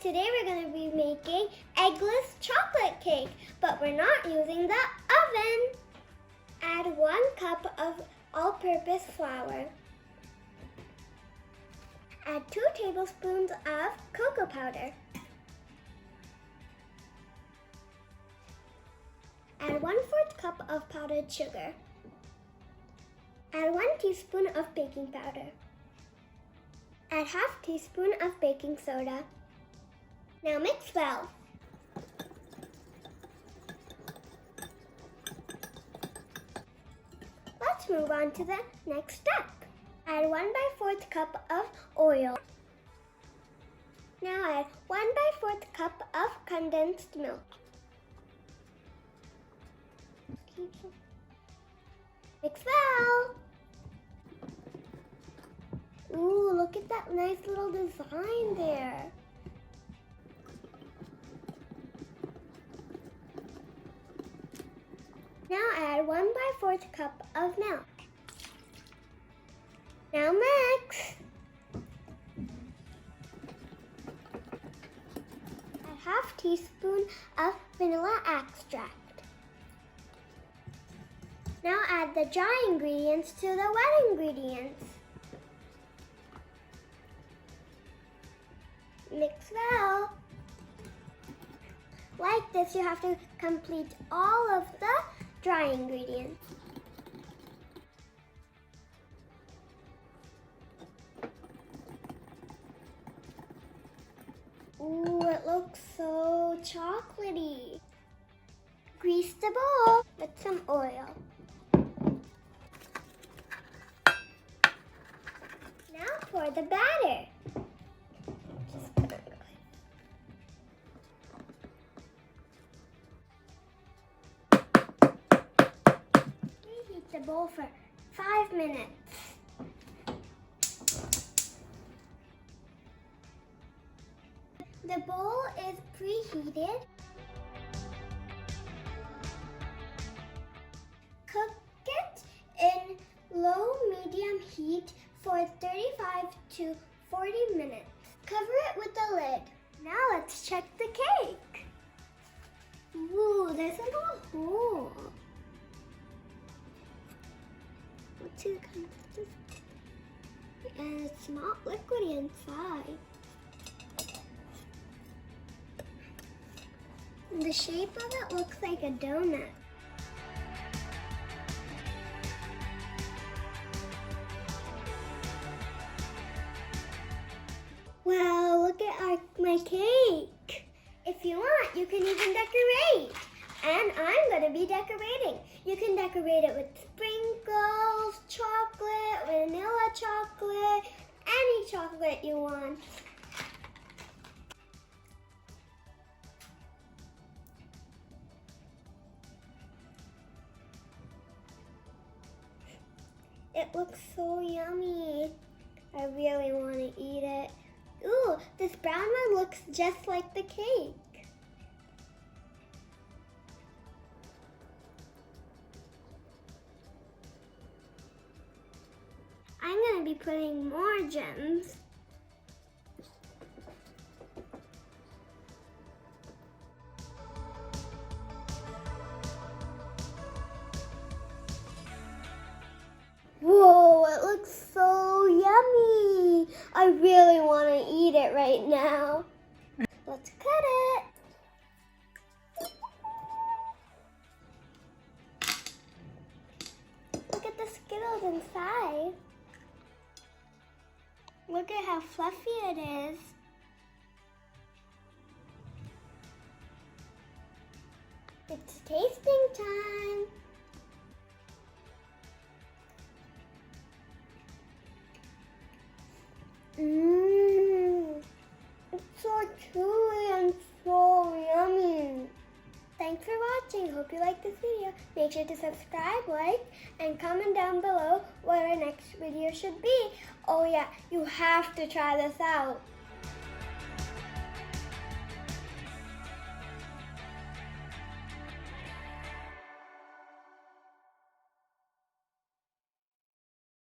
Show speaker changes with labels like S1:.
S1: Today we're going to be making eggless chocolate cake, but we're not using the oven. Add 1 cup of all-purpose flour. Add 2 tablespoons of cocoa powder. Add 1/4 cup of powdered sugar. Add 1 teaspoon of baking powder. Add ½ teaspoon of baking soda. Now mix well. Let's move on to the next step. Add 1/4 cup of oil. Now add 1/4 cup of condensed milk. Mix well. Ooh, look at that nice little design there. Now add 1/4 cup of milk. Now mix. Add ½ teaspoon of vanilla extract. Now add the dry ingredients to the wet ingredients. Mix well. Like this, you have to complete all of the dry ingredients. Ooh, it looks so chocolatey. Grease the bowl with some oil. Now pour the batter. Just put it Reheat the bowl for 5 minutes. The bowl is preheated. Cook it in low-medium heat for 35 to 40 minutes. Cover it with the lid. Now let's check the cake. Ooh, there's a little hole. Let's see the consistency. And it's not liquidy inside. The shape of it looks like a donut. Wow, look at my cake. If you want, you can even decorate. And I'm going to be decorating. You can decorate it with sprinkles, chocolate, vanilla chocolate, any chocolate you want. It looks so yummy. I really want to eat it. Ooh, this brown one looks just like the cake. I'm going to be putting more gems. Whoa, it looks so yummy. I really want to eat it right now. Let's cut it. Look at the Skittles inside. Look at how fluffy it is. It's tasting time. Mmm, it's so chewy and so yummy. Thanks for watching. Hope you liked this video. Make sure to subscribe, like, and comment down below what our next video should be. Oh yeah, you have to try this out.